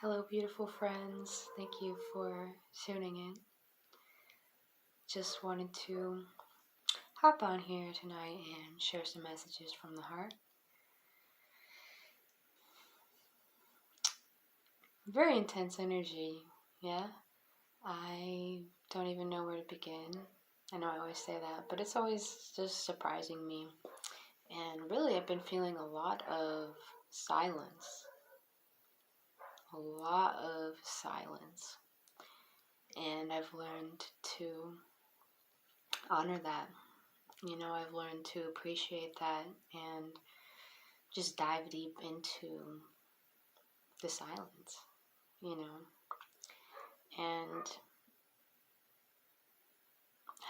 Hello, beautiful friends. Thank you for tuning in. Just wanted to hop on here tonight and share some messages from the heart. Very intense energy, yeah? I don't even know where to begin. I know I always say that, but it's always just surprising me. And really, I've been feeling a lot of silence. A lot of silence. And I've learned to honor that. I've learned to appreciate that and just dive deep into the silence, and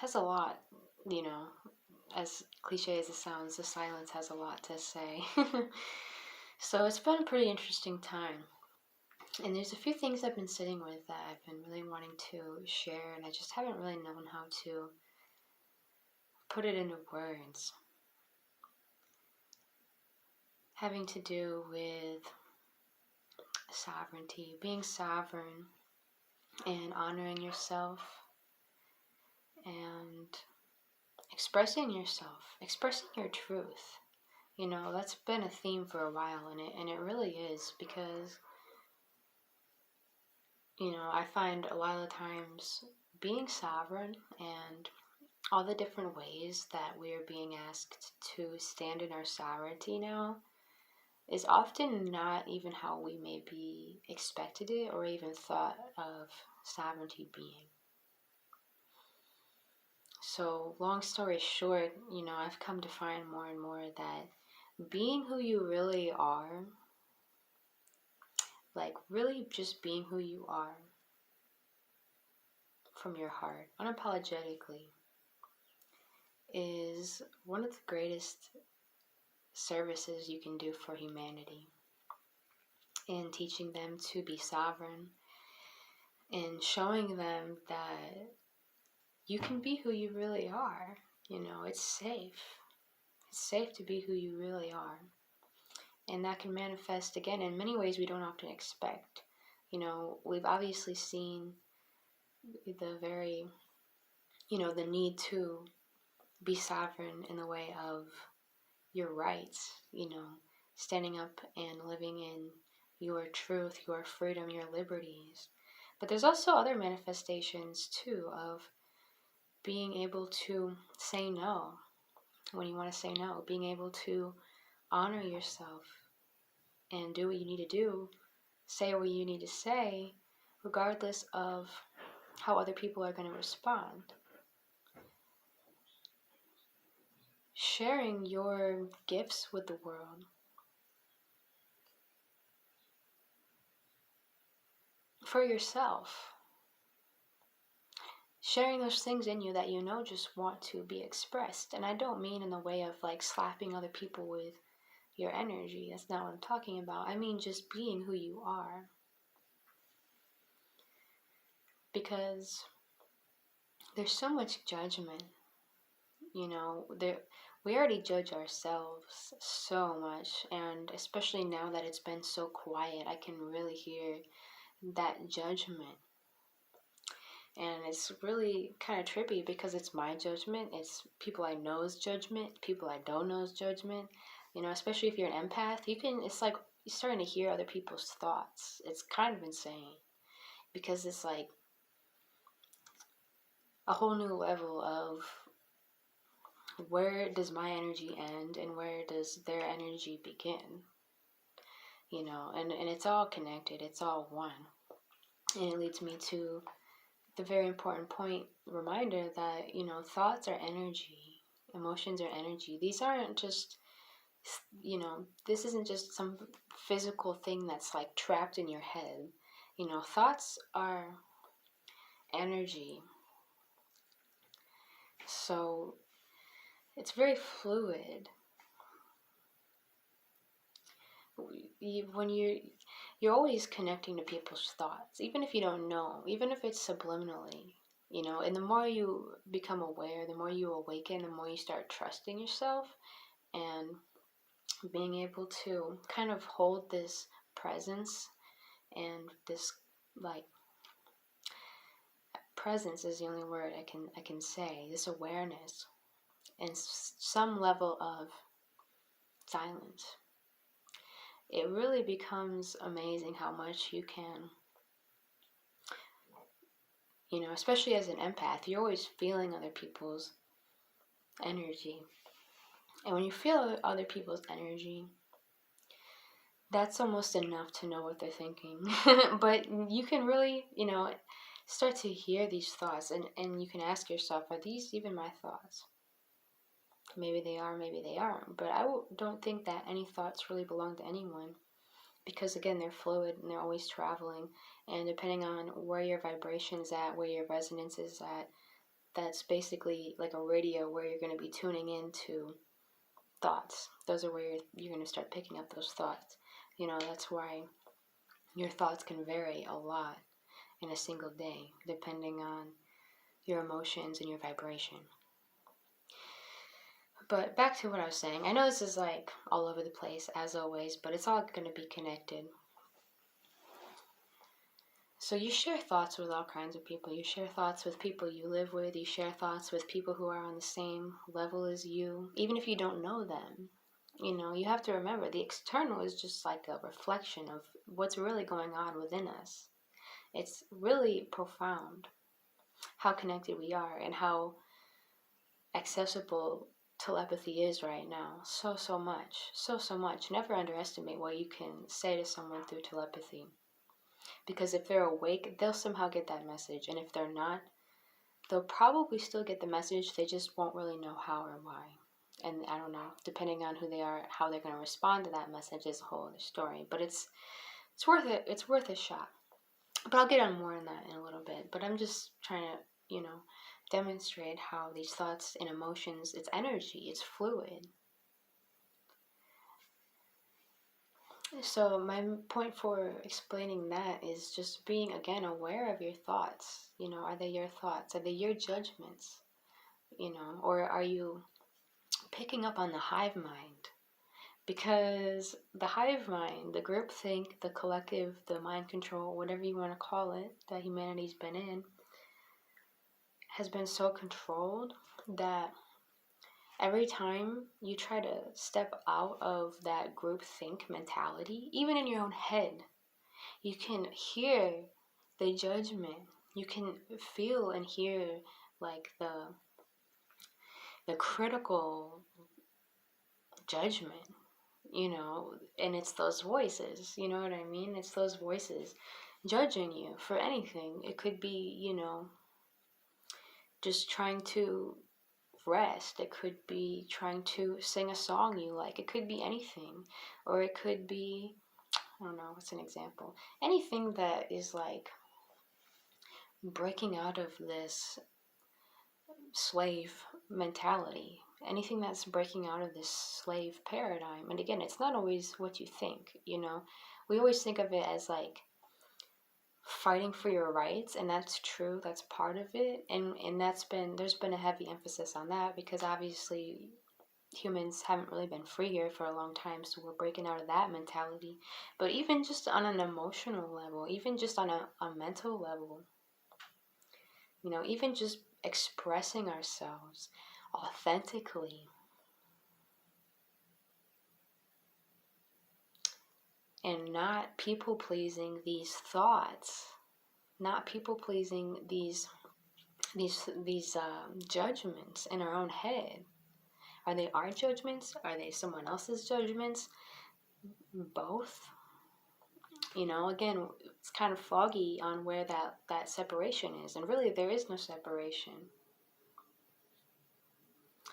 has a lot, you know, as cliche as it sounds, the silence has a lot to say. So it's been a pretty interesting time. And there's a few things I've been sitting with that I've been really wanting to share, and I just haven't really known how to put it into words. Having to do with sovereignty, being sovereign, and honoring yourself, and expressing yourself, expressing your truth. That's been a theme for a while, and it really is, because I find a lot of times being sovereign and all the different ways that we are being asked to stand in our sovereignty now is often not even how we maybe expected it or even thought of sovereignty being. So, long story short, I've come to find more and more that being who you really are, like really just being who you are from your heart, unapologetically, is one of the greatest services you can do for humanity, in teaching them to be sovereign and showing them that you can be who you really are. It's safe. It's safe to be who you really are. And that can manifest, again, in many ways we don't often expect. We've obviously seen the very, the need to be sovereign in the way of your rights, standing up and living in your truth, your freedom, your liberties. But there's also other manifestations too of being able to say no when you want to say no, being able to honor yourself and do what you need to do, say what you need to say, regardless of how other people are going to respond. Sharing your gifts with the world. For yourself. Sharing those things in you that just want to be expressed. And I don't mean in the way of like slapping other people with your energy. That's not what I'm talking about. I mean just being who you are. Because there's so much judgment. We already judge ourselves so much, and especially now that it's been so quiet, I can really hear that judgment. And it's really kind of trippy because it's my judgment, it's people I know's judgment, people I don't know's judgment. Especially if you're an empath, it's like you're starting to hear other people's thoughts. It's kind of insane because it's like a whole new level of where does my energy end and where does their energy begin? And it's all connected, it's all one. And it leads me to the very important point, reminder that, thoughts are energy, emotions are energy. These aren't just, this isn't just some physical thing that's like trapped in your head. Thoughts are energy. So it's very fluid. When you're always connecting to people's thoughts, even if you don't know, even if it's subliminally, and the more you become aware, the more you awaken, the more you start trusting yourself and being able to kind of hold this presence and this, like, presence is the only word I can say, this awareness and some level of silence, it really becomes amazing how much you can, especially as an empath, you're always feeling other people's energy. And when you feel other people's energy, that's almost enough to know what they're thinking. But you can really, start to hear these thoughts, and you can ask yourself, are these even my thoughts? Maybe they are, maybe they aren't. But don't think that any thoughts really belong to anyone, because again, they're fluid and they're always traveling. And depending on where your vibration is at, where your resonance is at, that's basically like a radio where you're going to be tuning into thoughts. Those are where you're going to start picking up those thoughts. That's why your thoughts can vary a lot in a single day, depending on your emotions and your vibration. But back to what I was saying. I know this is like all over the place, as always, but it's all going to be connected. So you share thoughts with all kinds of people. You share thoughts with people you live with. You share thoughts with people who are on the same level as you, even if you don't know them. You have to remember the external is just like a reflection of what's really going on within us. It's really profound how connected we are and how accessible telepathy is right now. So much. So much. Never underestimate what you can say to someone through telepathy. Because if they're awake, they'll somehow get that message. And if they're not, they'll probably still get the message. They just won't really know how or why. And I don't know, depending on who they are, how they're going to respond to that message is a whole other story. But it's worth it. It's worth a shot. But I'll get on more on that in a little bit. But I'm just trying to, demonstrate how these thoughts and emotions, it's energy, it's fluid. So my point for explaining that is just being, again, aware of your thoughts. Are they your thoughts? Are they your judgments? Or are you picking up on the hive mind? Because the hive mind, the groupthink, the collective, the mind control, whatever you want to call it, that humanity's been in, has been so controlled that every time you try to step out of that groupthink mentality, even in your own head, you can hear the judgment. You can feel and hear like the critical judgment, and it's those voices, you know what I mean? It's those voices judging you for anything. It could be, just trying to rest. It could be trying to sing a song you like. It could be anything. Or it could be, I don't know, what's an example? Anything that is like breaking out of this slave mentality. Anything that's breaking out of this slave paradigm. And again, it's not always what you think, We always think of it as like fighting for your rights, and that's true, that's part of it, and there's been a heavy emphasis on that, because obviously humans haven't really been free here for a long time, so we're breaking out of that mentality. But even just on an emotional level, even just on a mental level, even just expressing ourselves authentically and not people pleasing these thoughts, not people pleasing these judgments in our own head. Are they our judgments? Are they someone else's judgments? Both. Again, it's kind of foggy on where that separation is, and really there is no separation.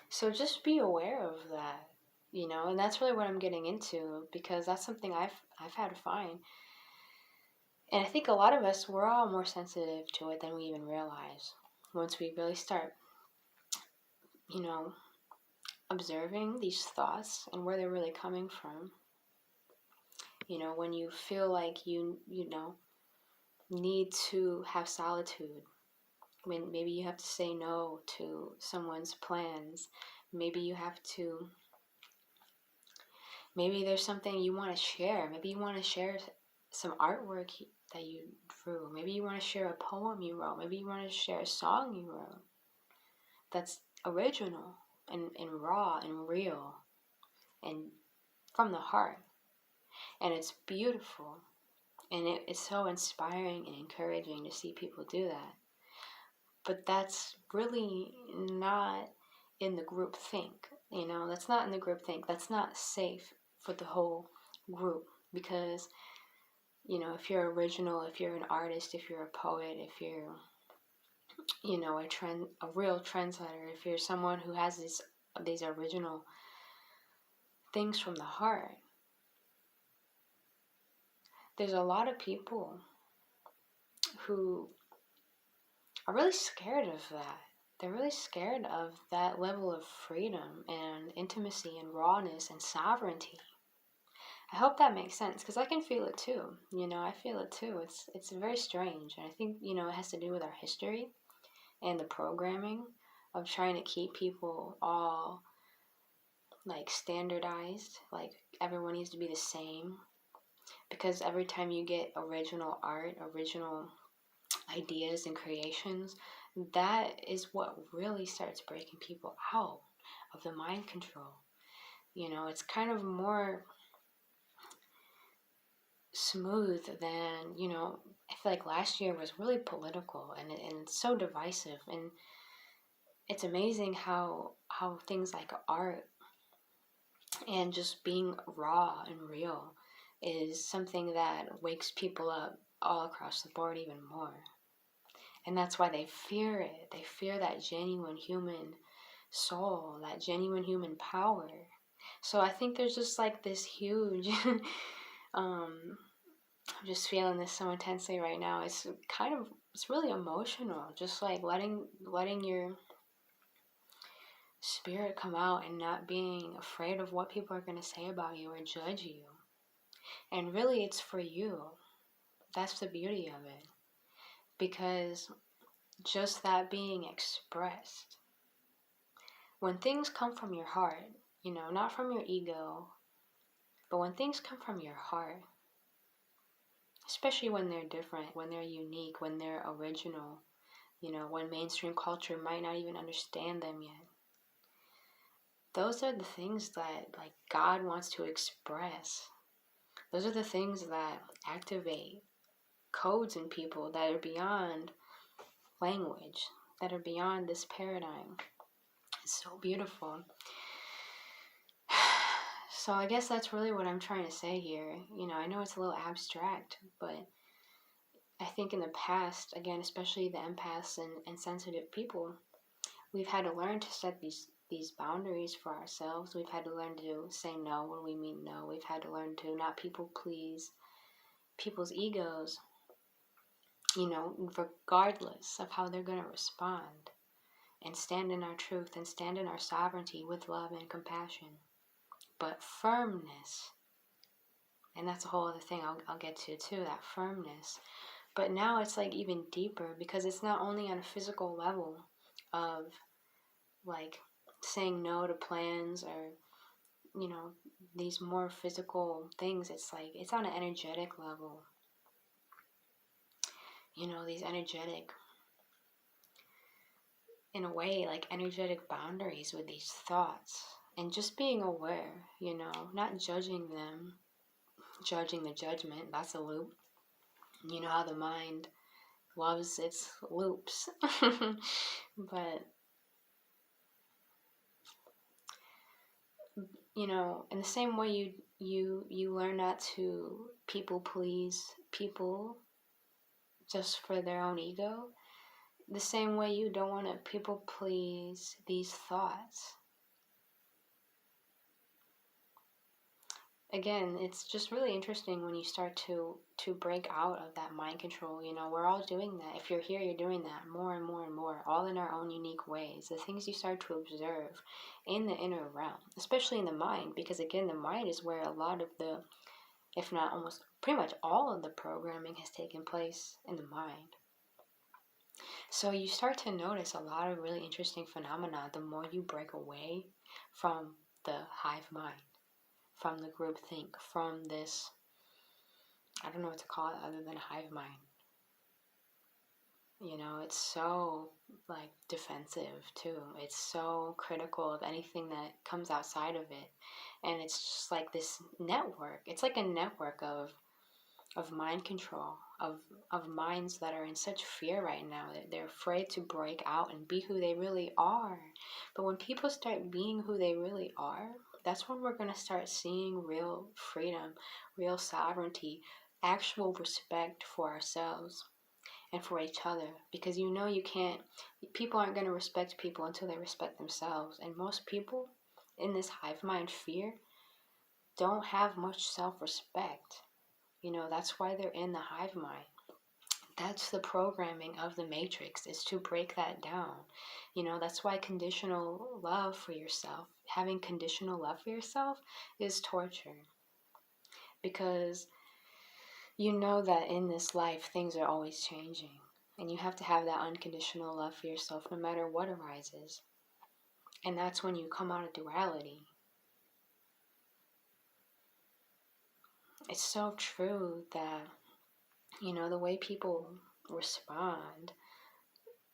So just be aware of that, and that's really what I'm getting into, because that's something I've had to find. And I think a lot of us, we're all more sensitive to it than we even realize. Once we really start, observing these thoughts and where they're really coming from. When you feel like you need to have solitude, when maybe you have to say no to someone's plans, maybe there's something you want to share, maybe you want to share some artwork that you drew. Maybe you want to share a poem you wrote. Maybe you want to share a song you wrote that's original and raw and real and from the heart. And it's beautiful. And it's so inspiring and encouraging to see people do that. But that's really not in the group think. That's not in the group think. That's not safe for the whole group. Because, if you're original, if you're an artist, if you're a poet, if you're, a real trendsetter, if you're someone who has these original things from the heart, there's a lot of people who are really scared of that. They're really scared of that level of freedom and intimacy and rawness and sovereignty. I hope that makes sense, because I can feel it too. I feel it too. It's very strange, and I think it has to do with our history and the programming of trying to keep people all like standardized, like everyone needs to be the same. Because every time you get original art, original ideas and creations, that is what really starts breaking people out of the mind control. It's kind of more smooth than, I feel like last year was really political and it's so divisive. And it's amazing how things like art and just being raw and real is something that wakes people up all across the board even more. And that's why they fear it. They fear that genuine human soul, that genuine human power. So I think there's just like this huge I'm just feeling this so intensely right now. It's really emotional. Just like letting your spirit come out and not being afraid of what people are going to say about you or judge you. And really, it's for you. That's the beauty of it. Because just that being expressed, when things come from your heart, not from your ego, but when things come from your heart, especially when they're different, when they're unique, when they're original, when mainstream culture might not even understand them yet, those are the things that like God wants to express. Those are the things that activate codes in people that are beyond language, that are beyond this paradigm. It's so beautiful. So I guess that's really what I'm trying to say here. I know it's a little abstract, but I think in the past, again, especially the empaths and sensitive people, we've had to learn to set these boundaries for ourselves. We've had to learn to say no when we mean no. We've had to learn to not people please people's egos, regardless of how they're going to respond, and stand in our truth and stand in our sovereignty with love and compassion. But firmness, and that's a whole other thing I'll get to too, that firmness. But now it's like even deeper, because it's not only on a physical level of like saying no to plans or these more physical things. It's like it's on an energetic level, these energetic, in a way, like energetic boundaries with these thoughts, and just being aware, not judging them, judging the judgment. That's a loop. You know how the mind loves its loops. But in the same way you learn not to people please people just for their own ego, the same way you don't want to people please these thoughts. Again, it's just really interesting when you start to break out of that mind control. We're all doing that. If you're here, you're doing that more and more and more, all in our own unique ways. The things you start to observe in the inner realm, especially in the mind, because again, the mind is where a lot of the, if not almost pretty much all of the programming has taken place in the mind. So you start to notice a lot of really interesting phenomena the more you break away from the hive mind, from the group think, from this I don't know what to call it other than a hive mind. You know, it's so like defensive too. It's so critical of anything that comes outside of it. And it's just like this network. It's like a network of mind control, of minds that are in such fear right now that they're afraid to break out and be who they really are. But when people start being who they really are, that's when we're going to start seeing real freedom, real sovereignty, actual respect for ourselves and for each other. Because you know, you can't, people aren't going to respect people until they respect themselves. And most people in this hive mind fear don't have much self-respect. You know, that's why they're in the hive mind. That's the programming of the matrix, is to break that down. You know, that's why conditional love for yourself, having conditional love for yourself, is torture. Because you know that in this life things are always changing, and you have to have that unconditional love for yourself no matter what arises. And that's when you come out of duality. It's so true that, you know, the way people respond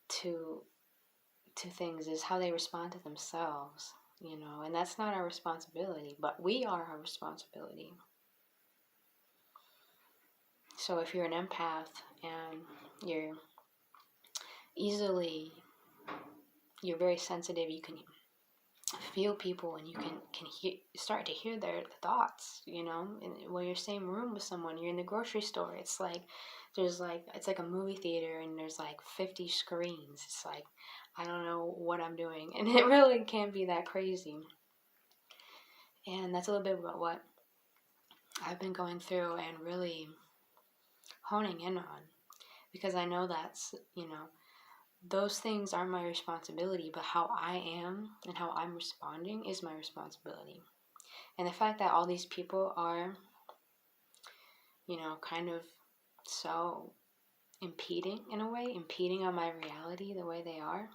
to things is how they respond to themselves, you know, and that's not our responsibility, but we are our responsibility. So if you're an empath and you're easily, you're very sensitive, you can feel people, and you can start to hear their thoughts, you know. And when you're in the same room with someone, you're in the grocery store, it's like it's like a movie theater and there's like 50 screens. It's like, I don't know what I'm doing, and it really can't be that crazy. And that's a little bit about what I've been going through and really honing in on, because I know that's, you know, those things are my responsibility, but how I am and how I'm responding is my responsibility. And the fact that all these people are, you know, kind of so impeding, in a way, impeding on my reality the way they are,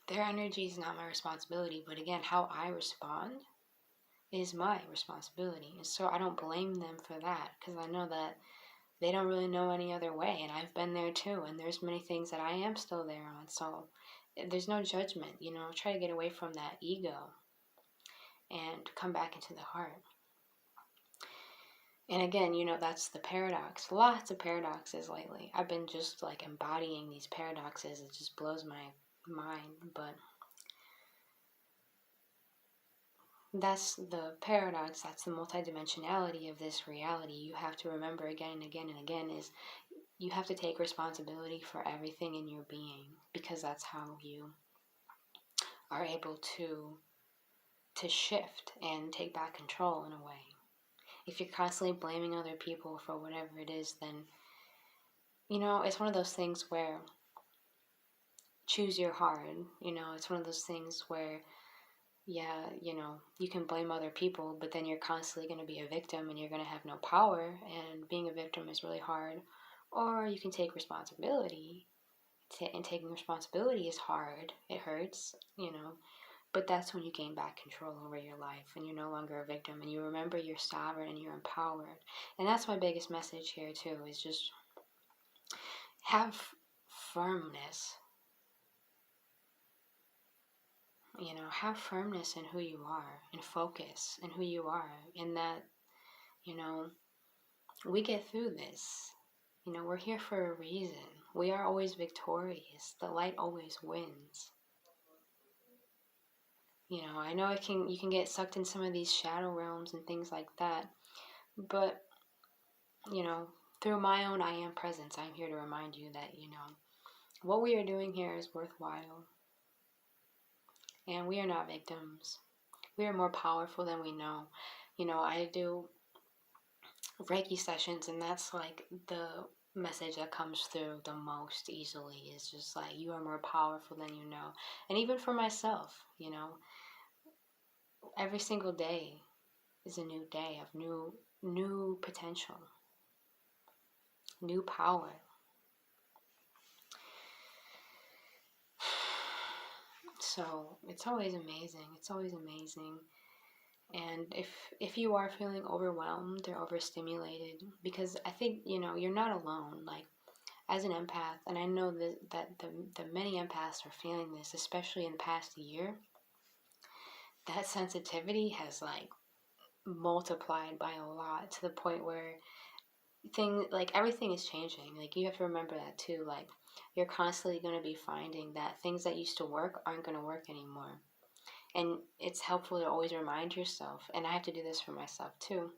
their energy is not my responsibility. But again, how I respond is my responsibility. And so I don't blame them for that, because I know that they don't really know any other way, and I've been there too, and there's many things that I am still there on. So there's no judgment, you know. Try to get away from that ego and come back into the heart. And again, you know, that's the paradox. Lots of paradoxes lately. I've been just like embodying these paradoxes. It just blows my mind. But that's the paradox. That's the multidimensionality of this reality. You have to remember again and again and again is you have to take responsibility for everything in your being, because that's how you are able to shift and take back control in a way. If you're constantly blaming other people for whatever it is, then, you know, it's one of those things where choose your hard. You know, it's one of those things where, yeah, you know, you can blame other people, but then you're constantly going to be a victim and you're going to have no power, and being a victim is really hard. Or you can take responsibility, and taking responsibility is hard. It hurts, you know, but that's when you gain back control over your life and you're no longer a victim, and you remember you're sovereign and you're empowered. And that's my biggest message here too, is just have firmness. You know, have firmness in who you are, and focus in who you are, in that, you know, we get through this. You know, we're here for a reason. We are always victorious. The light always wins. You know, I know you can get sucked in some of these shadow realms and things like that, but, you know, through my own I am presence, I'm here to remind you that, you know, what we are doing here is worthwhile. And we are not victims. We are more powerful than we know. You know, I do Reiki sessions, and that's like the message that comes through the most easily, is just like, you are more powerful than you know. And even for myself, you know, every single day is a new day of new potential, new power. So it's always amazing. It's always amazing. And if you are feeling overwhelmed or overstimulated, because I think, you're not alone. Like, as an empath, and I know that the many empaths are feeling this, especially in the past year, that sensitivity has like multiplied by a lot, to the point where everything is changing. Like, you have to remember that too. Like, you're constantly going to be finding that things that used to work aren't going to work anymore. And it's helpful to always remind yourself, and I have to do this for myself too,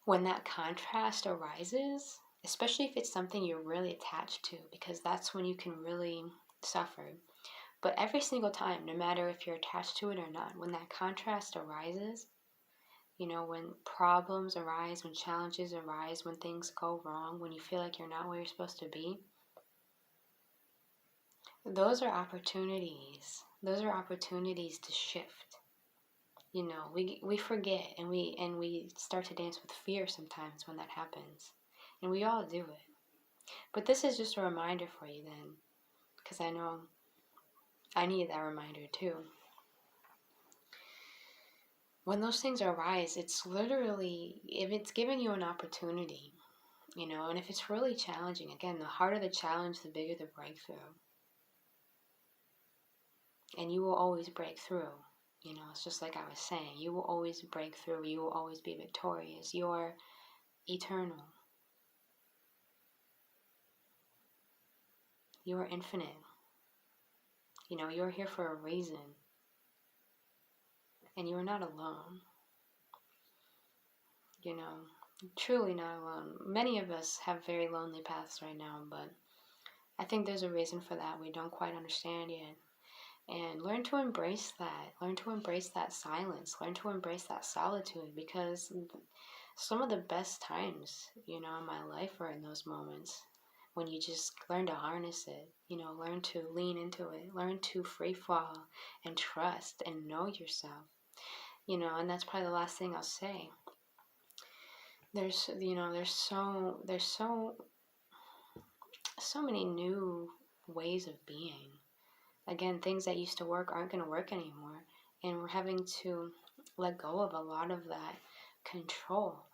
when that contrast arises, especially if it's something you're really attached to, because that's when you can really suffer. But every single time, no matter if you're attached to it or not, when that contrast arises, when problems arise, when challenges arise, when things go wrong, when you feel like you're not where you're supposed to be, those are opportunities. Those are opportunities to shift. We forget, and we start to dance with fear sometimes when that happens. And we all do it. But this is just a reminder for you then, because I know I need that reminder too. When those things arise, it's literally, if it's giving you an opportunity, and if it's really challenging, again, the harder the challenge, the bigger the breakthrough. And you will always break through. It's just like I was saying, you will always break through. You will always be victorious. You're eternal. You are infinite. You're here for a reason. And you are not alone. Truly not alone. Many of us have very lonely paths right now, but I think there's a reason for that we don't quite understand yet. And learn to embrace that. Learn to embrace that silence. Learn to embrace that solitude, because some of the best times, in my life are in those moments when you just learn to harness it, learn to lean into it, learn to free fall and trust and know yourself, and that's probably the last thing I'll say. There's so many new ways of being. Again, things that used to work aren't going to work anymore, and we're having to let go of a lot of that control,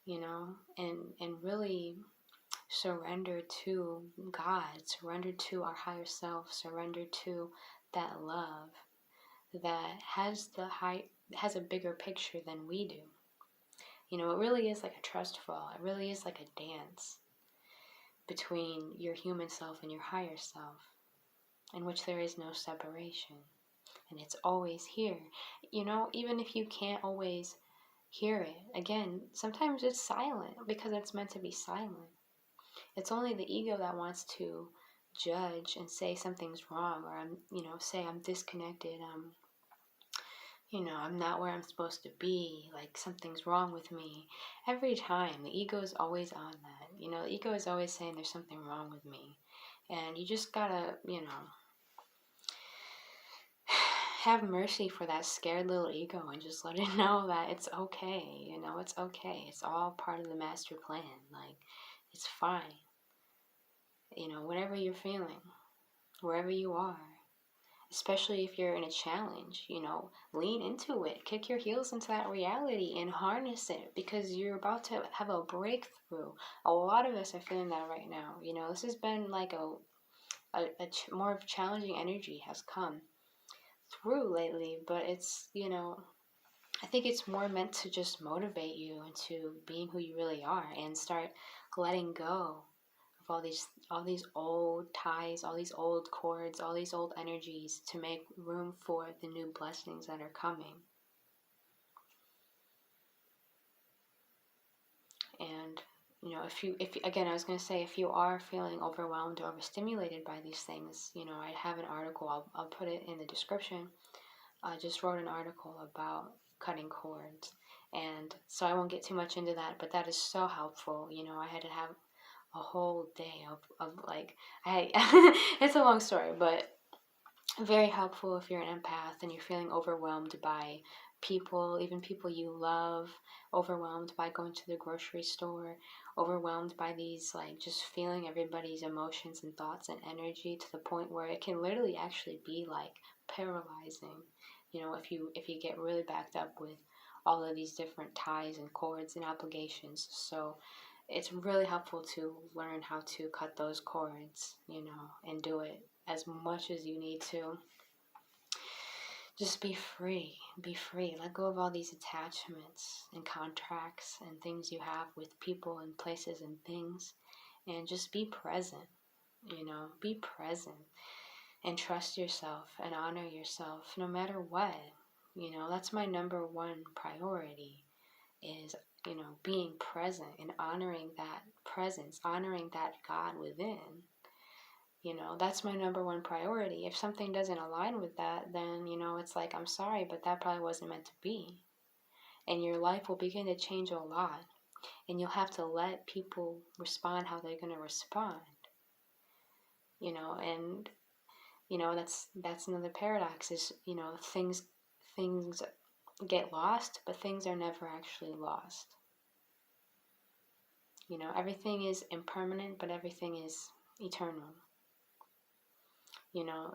and really surrender to God, surrender to our higher self, surrender to that love that has a bigger picture than we do. It really is like a trust fall. It really is like a dance between your human self and your higher self, in which there is no separation. And it's always here. Even if you can't always hear it, again, sometimes it's silent because it's meant to be silent. It's only the ego that wants to judge and say something's wrong, or say I'm disconnected, I'm not where I'm supposed to be, like something's wrong with me. Every time, the ego is always on that. The ego is always saying there's something wrong with me. And you just gotta, have mercy for that scared little ego and just let it know that it's okay. It's okay. It's all part of the master plan. Like, it's fine. Whatever you're feeling, wherever you are, especially if you're in a challenge, lean into it, kick your heels into that reality and harness it, because you're about to have a breakthrough. A lot of us are feeling that right now. This has been like more challenging energy has come through lately, but it's, I think it's more meant to just motivate you into being who you really are, and start letting go of all these old ties, all these old cords, all these old energies, to make room for the new blessings that are coming. And if again, I was going to say, if you are feeling overwhelmed or overstimulated by these things, I have an article, I'll put it in the description. I just wrote an article about cutting cords, and so I won't get too much into that, but that is so helpful. I had to have a whole day of like, it's a long story, but very helpful if you're an empath and you're feeling overwhelmed by people, even people you love, overwhelmed by going to the grocery store, overwhelmed by these, like, just feeling everybody's emotions and thoughts and energy, to the point where it can literally actually be like paralyzing. you know, if you get really backed up with all of these different ties and cords and obligations. So it's really helpful to learn how to cut those cords, you know, and do it as much as you need to. Just be free. Be free. Let go of all these attachments and contracts and things you have with people and places and things. And just be present, you know, be present and trust yourself and honor yourself no matter what. You know, that's my number one priority is, you know, being present and honoring that presence, honoring that God within. You know, that's my number one priority. If something doesn't align with that, then, you know, it's like, I'm sorry, but that probably wasn't meant to be. And your life will begin to change a lot. And you'll have to let people respond how they're going to respond. You know, and, you know, that's another paradox is, you know, things get lost, but things are never actually lost. You know, everything is impermanent, but everything is eternal. You know,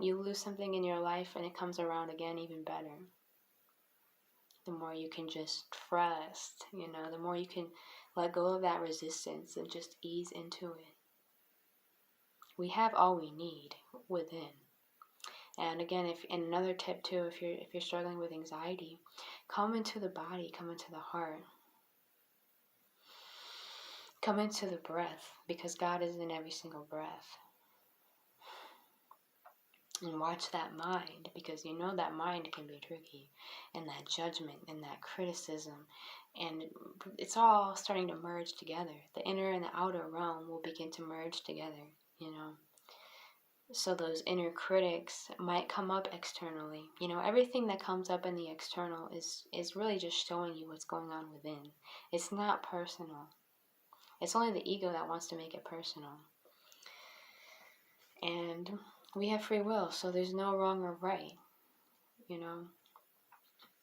you lose something in your life and it comes around again even better. The more you can just trust, you know, the more you can let go of that resistance and just ease into it. We have all we need within. And again, and another tip too, if you're struggling with anxiety, come into the body, come into the heart. Come into the breath, because God is in every single breath. And watch that mind, because you know that mind can be tricky, and that judgment and that criticism, and it's all starting to merge together. The inner and the outer realm will begin to merge together, you know. So those inner critics might come up externally. You know, everything that comes up in the external is really just showing you what's going on within. It's not personal. It's only the ego that wants to make it personal. And we have free will, so there's no wrong or right, you know.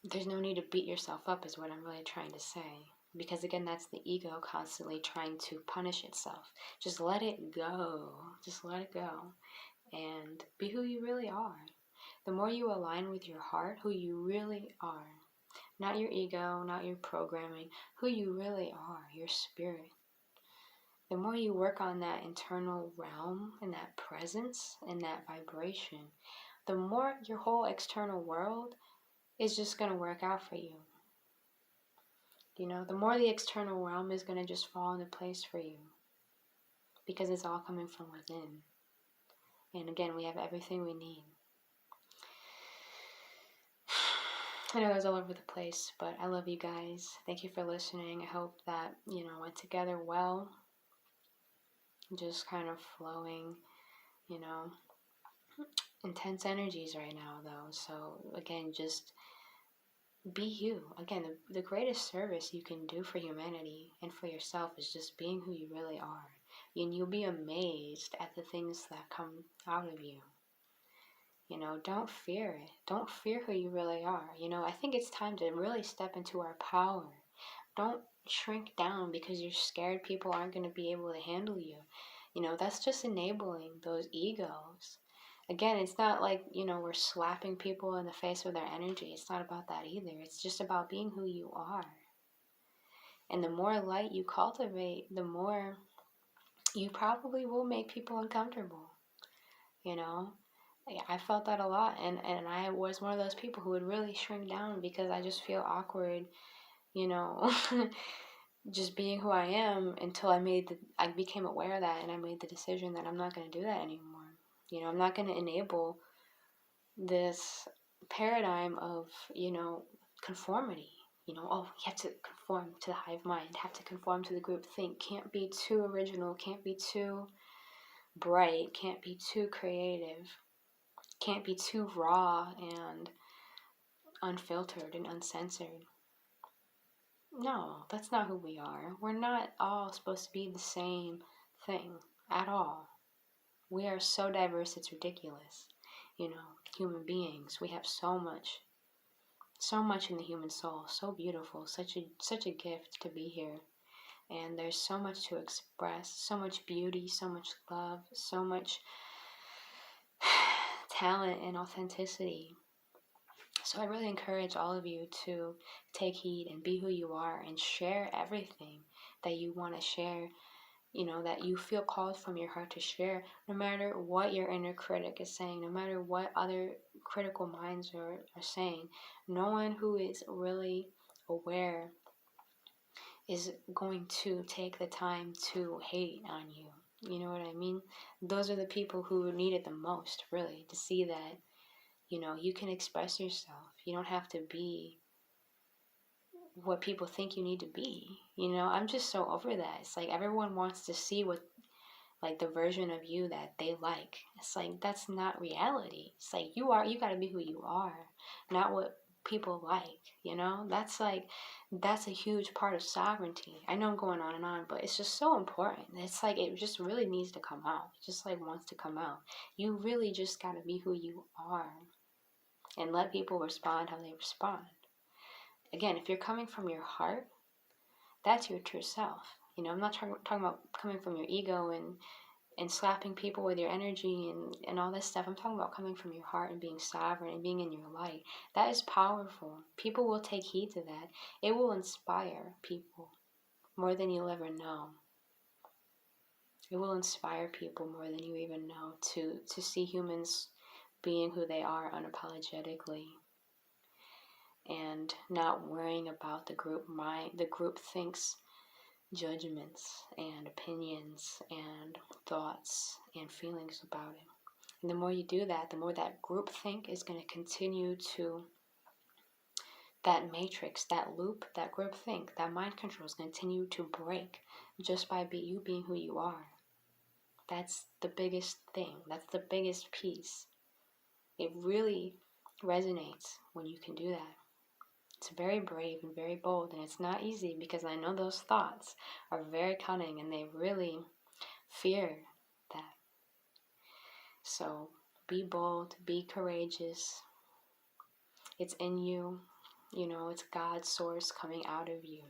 There's no need to beat yourself up is what I'm really trying to say. Because again, that's the ego constantly trying to punish itself. Just let it go. Just let it go. And be who you really are. The more you align with your heart, who you really are. Not your ego, not your programming. Who you really are, your spirit. The more you work on that internal realm and that presence and that vibration, the more your whole external world is just going to work out for you. You know, the more the external realm is going to just fall into place for you, because it's all coming from within. And again, we have everything we need. I know I was all over the place, but I love you guys. Thank you for listening. I hope that, you know, went together well. Just kind of flowing, you know, intense energies right now, though. So again, just be you. Again, the greatest service you can do for humanity and for yourself is just being who you really are. And you'll be amazed at the things that come out of you. You know, don't fear it. Don't fear who you really are. You know, I think it's time to really step into our power. Don't shrink down because you're scared people aren't going to be able to handle you. You know, that's just enabling those egos. Again, it's not like, you know, we're slapping people in the face with our energy. It's not about that either. It's just about being who you are. And the more light you cultivate, the more you probably will make people uncomfortable. You know, I felt that a lot. And I was one of those people who would really shrink down because I just feel awkward, you know, just being who I am until I became aware of that, and I made the decision that I'm not going to do that anymore. You know, I'm not going to enable this paradigm of, you know, conformity. You know, oh, you have to conform to the hive mind, have to conform to the group think, can't be too original, can't be too bright, can't be too creative, can't be too raw and unfiltered and uncensored. No, that's not who we are. We're not all supposed to be the same thing at all. We are so diverse, it's ridiculous. You know, human beings, we have so much in the human soul, so beautiful, such a gift to be here. And there's so much to express, so much beauty, so much love, so much talent and authenticity. So I really encourage all of you to take heed and be who you are and share everything that you want to share, that you feel called from your heart to share, no matter what your inner critic is saying, no matter what other critical minds are saying. No one who is really aware is going to take the time to hate on you. You know what I mean? Those are the people who need it the most, really, to see that, you can express yourself. You don't have to be what people think you need to be. I'm just so over that. It's like everyone wants to see what, like, the version of you that they like. It's like, that's not reality. It's like, you gotta be who you are, not what people like. That's a huge part of sovereignty. I know I'm going on and on, but it's just so important. It's like, it just really needs to come out. It just like wants to come out. You really just gotta be who you are and let people respond how they respond. Again, if you're coming from your heart, that's your true self. I'm not talking about coming from your ego and slapping people with your energy and all this stuff. I'm talking about coming from your heart and being sovereign and being in your light. That is powerful. People will take heed to that. It will inspire people more than you'll ever know. It will inspire people more than you even know to see humans being who they are unapologetically and not worrying about the group mind, the group thinks judgments and opinions and thoughts and feelings about it. And the more you do that, the more that group think is going to continue to, that matrix, that loop, that group think, that mind control is going to continue to break just by you being who you are. That's the biggest thing. That's the biggest piece. It really resonates when you can do that. It's very brave and very bold, and it's not easy because I know those thoughts are very cunning and they really fear that. So be bold, be courageous. It's in you, it's God's source coming out of you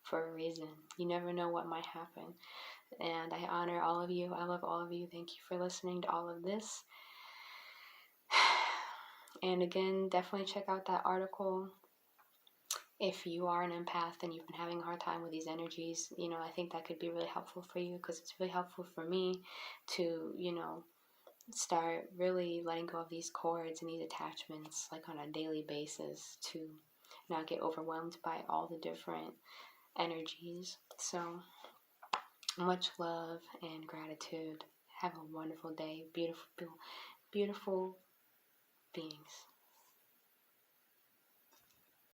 for a reason. You never know what might happen. And I honor all of you. I love all of you. Thank you for listening to all of this. And again, definitely check out that article. If you are an empath and you've been having a hard time with these energies, I think that could be really helpful for you, because it's really helpful for me to, start really letting go of these cords and these attachments, like, on a daily basis, to not get overwhelmed by all the different energies. So much love and gratitude. Have a wonderful day. Beautiful, beautiful beings.